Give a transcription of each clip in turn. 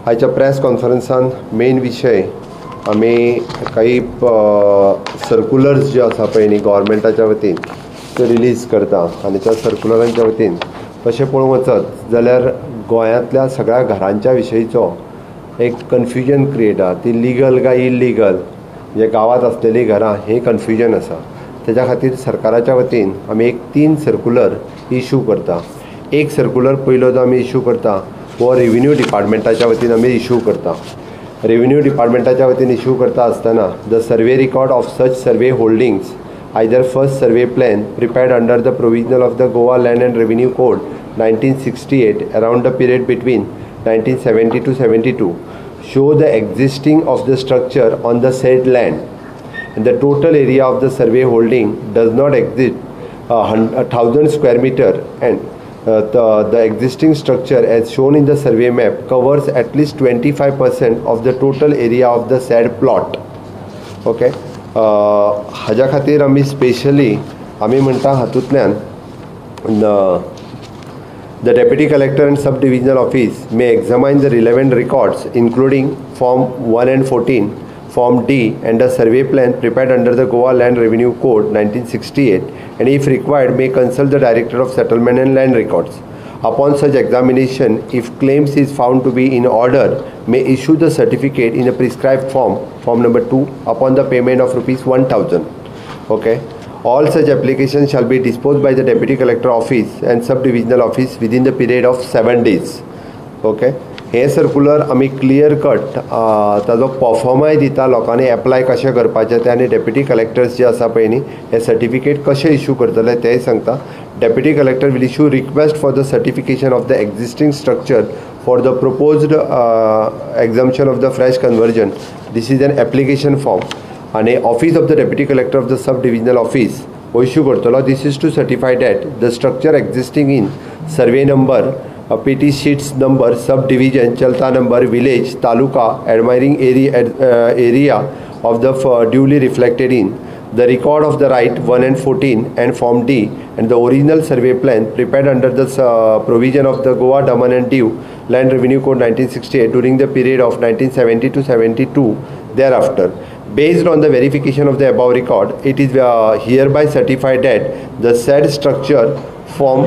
आजच्या press कॉन्फरन्सान main विषय आम्ही काही सर्क्युलर्स जे आसा पळय न्ही गव्हर्मेंटाच्या वतीन ते रिलीज करता आनी त्या सर्क्युलरांच्या वतीन तशें पळोवंक वचत जाल्यार गोंयांतल्या सगळ्या घरांच्या विशयीचो एक कन्फ्युजन क्रिएट आसा ती लिगल काय इल्लिगल जे गांवांत आसलेलीं घरां हे कन्फ्युजन आसा त्याच्या खातीर सरकाराच्या वतीन आमी एक 3 सर्क्युलर इश्यू करता. एक सर्क्युलर पयलो जो आमी इश्यू करता वो रेव्हेन्यू डिपार्टमेंटाच्या वतीन आमी इश्यू करता. रेव्हेन्यू डिपार्टमेंटाच्या वतीन इश्यू करता आसतना the survey record of such survey holdings either first survey plan prepared under the provisional of the Goa Land and Revenue Code 1968 around the period between 1970 to 72 show the existing of the structure on the said land and the total area of the survey holding does not exceed 1000 square meter and the existing structure as shown in the survey map covers at least 25% of the total area of the said plot. Okay. हाज्या खातीर आमी specially आमी म्हणटा हातूंतल्यान the deputy collector and sub divisional office may examine the relevant records including form 1 and 14, form D and a survey plan prepared under the Goa Land Revenue Code 1968 and if required may consult the Director of Settlement and Land Records. Upon such examination, if claims is found to be in order, may issue the certificate in a prescribed form, form number 2, upon the payment of ₹1,000. Okay. All such applications shall be disposed by the Deputy Collector Office and Sub-Divisional Office within the period of 7 days. Okay. हे circular आमी clear cut ताजो परफॉर्माय दिता लोकांनी apply कशें करपाचें तें आनी deputy collectors जे आसा पळय न्ही हे सर्टिफिकेट कशें इश्यू करतले तेंय सांगता. Deputy collector will issue request for the certification of the existing structure for the proposed exemption of the fresh conversion. This is an application form and a office of the deputy collector of the sub divisional office issue करतलो. This is to certify that the structure existing in survey number PT sheets number subdivision Chalta number village taluka admiring area of the duly reflected in the record of the right 1 and 14 and form D and the original survey plan prepared under the provision of the Goa Daman and Diu Land Revenue Code 1968 during the period of 1970 to 72 thereafter. Based on the verification of the above record, it is hereby certified that the said structure form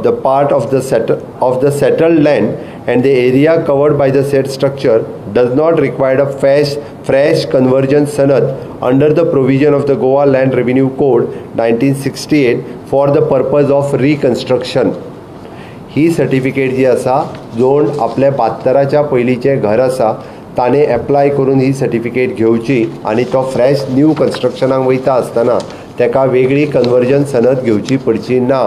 the part of the settled land and the area covered by the said structure does not require a fresh conversion sanad under the provision of the Goa Land Revenue Code 1968 for the purpose of reconstruction. ही certificate जी आसा जोण आपल्या 72च्या पयलींचें घर आसा ताणें apply करून ही सर्टिफिकेट घेवची आनी तो फ्रेश न्यू कन्स्ट्रक्शनाक वयता आसतना तेका वेगळी कन्वर्जन सनद घेवची पडची ना.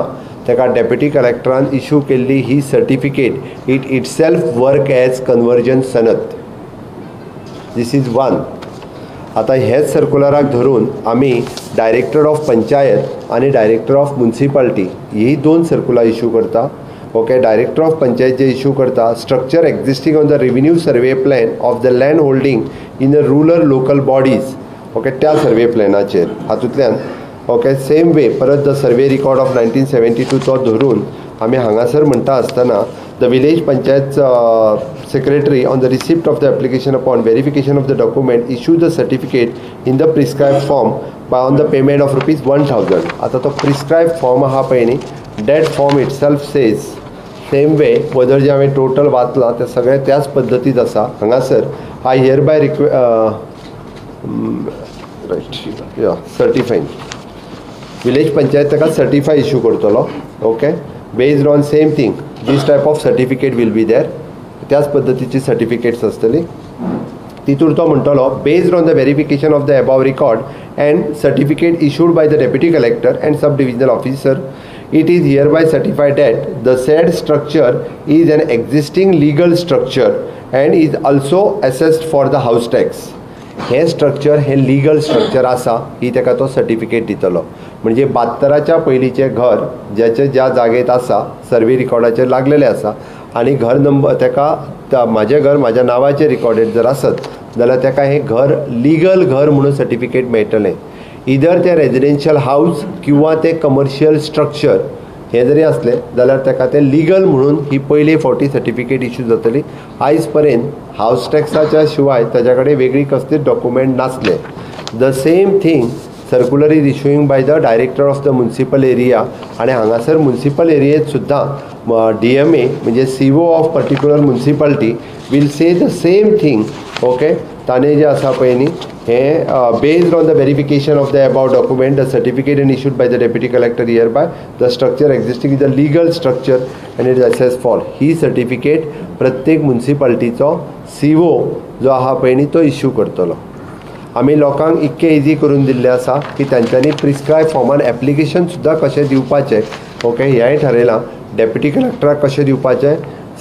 तेका डेप्युटी कलेक्टरान इश्यू केल्ली ही certificate it itself work as conversion सनद. This is one. आता हेच सर्क्युलराक धरून आमी डायरेक्टर ऑफ पंचायत आनी डायरेक्टर ऑफ म्युनिसिपालिटी ही 2 सर्क्युलर इश्यू करता. ओके. डायरेक्टर ऑफ पंचायत जे इश्यू करता structure existing on the revenue survey plan of the land holding in the rural local bodies. Okay. त्या सर्वे प्लॅनाचेर हातूंतल्यान ओके सेम वे परत the survey record of 1972 तो धरून आमी हांगासर म्हणटा आसतना the village panchayat secretary on the receipt of the application upon verification of the document issue the certificate in the prescribe form by on the payment of ₹1,000. आता तो prescribe form आहा पळय न्ही that form itself says same way whether जे हांवें total वाचलां तें सगळें त्याच पद्दतीत आसा. हांगासर I hereby certifying village panchayat ताका सर्टिफाय इश्यू करतलो. Okay. Based on same thing this type of certificate will be there. त्याच पद्दतीची सर्टिफिकेट्स आसतली. तितून तो म्हणटलो based on the verification of the above record and certificate issued by the deputy collector and sub divisional officer it is hereby certified that the said structure is an existing legal structure and is also assessed for the house tax. हे structure हे legal structure आसा ही तेका तो certificate दितलो. म्हणजे 72च्या पयलींचें घर ज्याचे ज्या जागेत आसा सर्वे रिकॉर्डाचेर लागलेले आसा आनी घर नंबर तेका म्हाजें घर म्हाज्या नांवाचेर रिकॉर्डेड जर आसत जाल्यार तेका हें घर लिगल घर म्हणून सर्टिफिकेट मेळटलें. इधर ते रेजिडेन्शियल हाऊस किंवा ते कमर्शियल स्ट्रक्चर हे जरी असलें जाल्यार ताका तें लिगल म्हणून ही पयली फावटी सर्टिफिकेट इश्यू जातली. आयज पर्यंत हावस टॅक्साच्या शिवाय ताच्या कडेन वेगळी कसलीच डॉक्युमेंट नासले. The same thing circular is issuing by the director of the municipal area. आणि हांगासर म्युनिसिपल एरियेत सुद्दां DMA म्हणजे CO of particular municipality will say the same thing. Okay, ताणें जें आसा पळय न्ही हें based on the verification of the about document the certificate and issued by the deputy collector hereby the structure existing is the legal structure and it is assess for. He certificate प्रत्येक म्युनिसिपालिटीचो CO जो आहा पळय न्ही तो issue करतलो. आमी लोकांक इतकें easy करून दिल्लें आसा की तांच्यांनी प्रिस्क्रायब फॉर्मान एप्लिकेशन सुद्दां कशें दिवपाचें. ओके, हेंय थारयलां. डेप्युटी कलेक्टराक कशें दिवपाचें,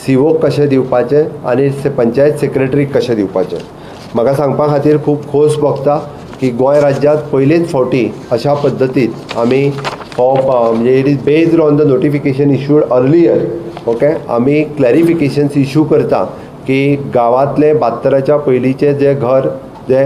COक कशें दिवपाचें आनी पंचायत सेक्रेटरीक कशें दिवपाचें. म्हाका सांगपा खातीर खूब खोस भोगता की गोंय राज्यांत पयलेच फावटी अशा पद्दतीन आमी म्हणजे it is based on the notification issued earlier. Okay, आमी क्लॅरिफिकेशन्स इशू करता की गांवांतले 72च्या पयलींचे जे घर जे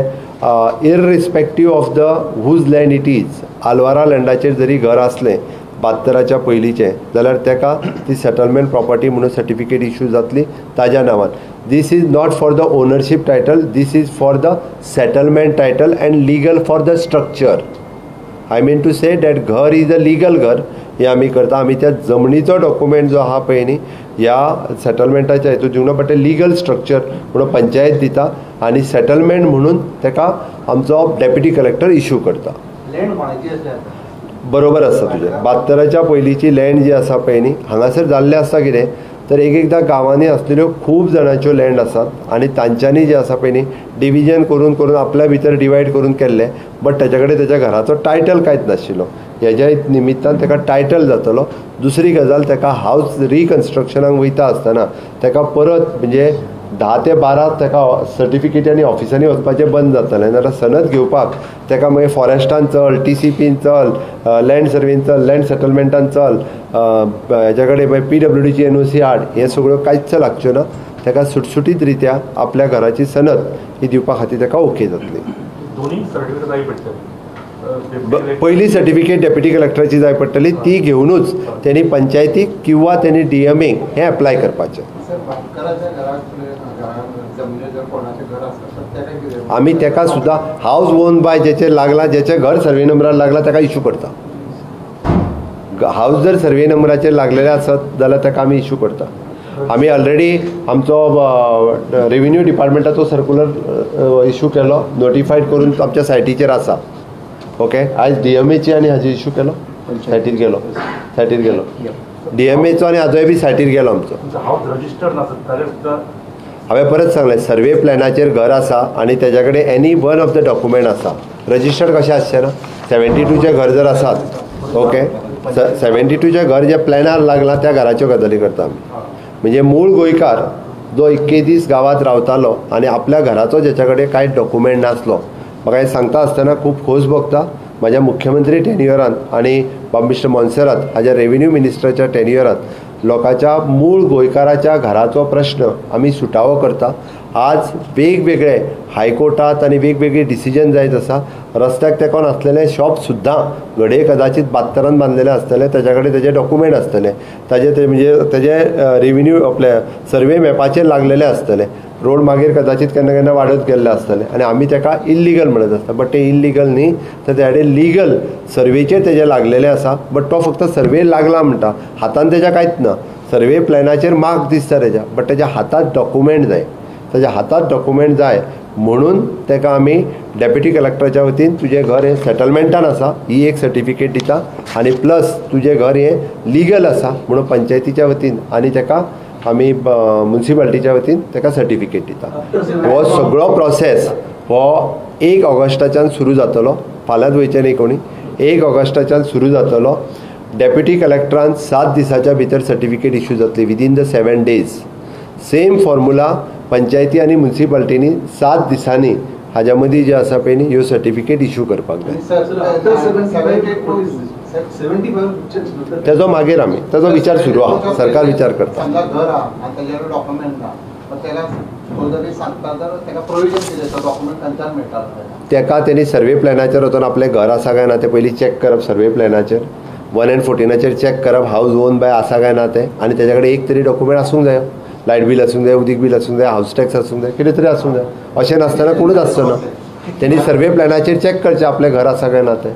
irrespective of the whose land it is, आलवारा लँडाचेर जरी घर आसलें 72च्या पयलींचें जाल्यार ताका ती सेटलमेंट प्रॉपर्टी म्हणून सर्टिफिकेट इशू जातली ताज्या नांवान. This is not for the ownership title, this is for the settlement title and legal for the structure. I mean to say that घर इज अ लिगल घर. हे आमी करता. आमी त्या जमनीचो डॉक्युमेंट जो आहा पळय न्ही ह्या सेटलमेंटाच्या हेतून दिवना बट लिगल स्ट्रक्चर म्हणून पंचायत दिता आनी सेटलमेंट म्हणून ताका आमचो डेप्युटी कलेक्टर इशू करता. बरोबर आसा तुजें. 72च्या पयलींची लँड जी आसा पळय न्ही हांगासर जाल्लें आसता कितें तर एकदां गांवांनी आसलेल्यो खूब जाणांच्यो लँड आसात आनी तांच्यांनी जे आसा पळय न्ही डिविजन करून करून आपल्या भितर डिवायड करून केल्लें बट ताच्या कडेन ताच्या घराचो टायटल कांयच नाशिल्लो. हेज्या निमित्तान ताका टायटल जातलो. दुसरी गजाल ताका हावस रिकन्स्ट्रक्शनाक वयता आसतना ताका परत म्हणजे 10 ते 12 ताका सर्टिफिकेटांनी ऑफिसांनी वचपाचें बंद जातलें. नाजाल्यार सनद घेवपाक ताका मागीर फॉरेस्टान चल, TCPन चल, लँड सर्वेन चल, लँड सेटलमेंटान चल, हेच्या कडेन मागीर PWDची NOC हाड, हें सगळ्यो कांयच लागच्यो ना. ताका सुटसुटीत रित्या आपल्या घराची सनद ही दिवपा खातीर ताका ओके जातली. पयली सर्टिफिकेट डेप्युटी कलेक्टराची जाय पडटली. ती घेवनूच त्यांनी पंचायतीक किंवा त्यांनी DMAक हें अप्लाय करपाचें. आमी ताका सुद्दां हावस ओन बाय जेचेर लागला, जेचें घर सर्वे नंबरार लागला ताका इशू करता. हावस जर सर्वे नंबराचेर लागलेले आसत जाल्यार ताका आमी इशू करता. आमी ऑलरेडी आमचो रेव्हेन्यू डिपार्टमेंटाचो सर्क्युलर इशू केलो, नोटिफायड करून आमच्या सायटीचेर आसा. ओके, आयज DMAची आनी हाजी इशू केलो, सायटीर गेलो DMAचो आनी हाजोय बी सायटीर गेलो आमचो. हांवें परत सांगलें सर्वे प्लॅनाचेर घर आसा आनी तेज्या कडेन any one of the document आसा. रजिस्टर्ड कशें आसचें ना. 72चे घर जर आसात ओके 72चे घर जे प्लॅनार लागला त्या घराच्यो गजाली करता आमी. म्हणजे मूळ गोंयकार जो 21 दीस गांवांत रावतालो आनी आपल्या घराचो जेच्या कडेन कांयच डॉक्युमेंट नासलो. म्हाका हें सांगता आसतना खूब खोस भोगता. म्हाज्या मुख्यमंत्री टेन्युअरांत आनी मिस्टर मोन्सेरात हाज्या रेव्हेन्यू मिनिस्टराच्या टेन्युअरांत लोकांच्या मूळ गोंयकाराच्या घराचो प्रश्न आमी सुटावो करता. आज वेगवेगळे हायकोर्टात आनी वेगवेगळी डिसिजन जायत आसा. रस्त्याक तेकोन आसलेले शॉप सुद्दां घडये कदाचित 72 बांदलेले आसतले, ताच्या कडेन तेजे डॉक्युमेंट आसतले, ताजे म्हणजे तेजे रेव्हेन्यू आपले सर्वे मॅपाचेर लागलेले आसतले. रोड मागीर कदाचित केन्ना केन्ना वाडत गेल्ले आसतले आनी आमी ताका इल्लिगल म्हणत आसता. बट ते इल्लिगल न्ही, तर त्या कडेन लिगल सर्वेचेर तेजे लागलेले आसा. बट तो फक्त सर्वे लागला म्हणटा, हातान तेज्या कांयच ना. सर्वे प्लॅनाचेर मार्क दिसता तेज्या, बट तेज्या हातांत डॉक्युमेंट जाय. ताज्या हातांत डॉक्युमेंट जाय म्हणून ताका आमी डेप्युटी कलेक्टराच्या वतीन तुजें घर हें सेटलमेंटान आसा ही एक सर्टिफिकेट दिता आनी प्लस तुजें घर हें लिगल आसा म्हणून पंचायतीच्या वतीन आनी ताका आमी म्युनिसिपालिटीच्या वतीन ताका सर्टिफिकेट दिता. हो सगळो प्रोसेस हो 1 ऑगस्टाच्यान सुरू जातलो. फाल्यांच वयचें न्ही कोणी. 1 ऑगस्टाच्यान सुरू जातलो. डेप्युटी कलेक्टरान 7 दिसाच्या भितर सर्टिफिकेट इशू जातली within the 7 days. Same formula पंचायती आनी म्युनिसिपालिटीनी 7 दिसांनी हाज्या मदीं जे आसा पळय न्ही ह्यो सर्टिफिकेट इशू करपाक जाय. तेजो मागीर आमी तेजो विचार सुरू आहा. सरकार विचार करता. ताका तेणी सर्वे प्लॅनाचेर वचून आपलें घर आसा काय ना तें पयलीं चॅक करप सर्वे प्लॅनाचेर 1/14 चॅक करप हावज ओन बाय आसा काय ना तें, आनी तेच्या कडेन एक तरी डॉक्युमेंट आसूंक जाय. लायट बील आसूंक जाय, उदीक बील आसूंक जाय, हावस टॅक्स आसूंक जाय, कितें तरी आसूंक जाय. अशें नासतना कोणूच आसतना त्यांनी सर्वे प्लॅनाचेर चॅक करचें आपलें घर आसा काय ना तें.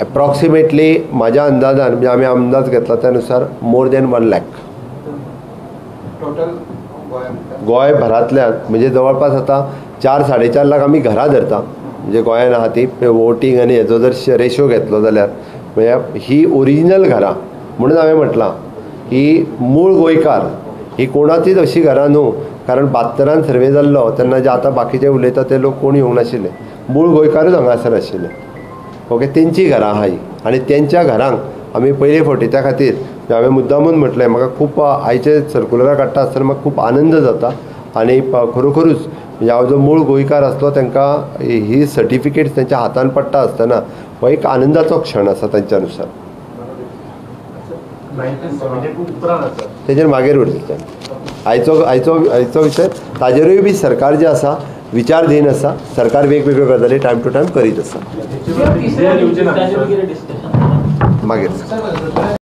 एप्रॉक्सिमेटली म्हाज्या अंदाजान म्हणजे आमी अंदाज घेतला त्या नुसार मोर दॅन 1 लाख गोंय भरांतल्यान, म्हणजे जवळपास आतां 4-4.5 लाख आमी घरां धरता. म्हणजे गोंयान आहा ती वोटींग आनी हेचो जर रेशो घेतलो जाल्यार म्हणजे ही ओरिजिनल घरां. म्हणून हांवें म्हटलां की मूळ गोंयकार ही कोणाचीच अशी घरां न्हू, कारण 72 सर्वे जाल्लो तेन्ना जे आतां बाकीचे उलयता ते लोक कोण येवंक नाशिल्ले, मूळ गोंयकारूच हांगासर आशिल्ले. ओके, तेंची घरां आहा ही, आनी तेंच्या घरांक आमी पयले फावटी त्या खातीर हांवें मुद्दामून म्हटलें म्हाका खूब आयचे सर्कुलरां काडटा आसतना म्हाका खूब आनंद जाता. आनी खरोखरूच म्हणजे हांव जो मूळ गोंयकार आसलो तांकां ही सर्टिफिकेट्स तेंच्या हातान पडटा आसतना हो एक आनंदाचो क्षण आसा तेंच्या नुसार. तेजेर मागीर उरतलें. आयचो विशय ताजेरूय बी सरकार जे आसा विचारधीन आसा. सरकार वेगवेगळ्यो गजाली टायम टू टायम करीत आसा. मागीर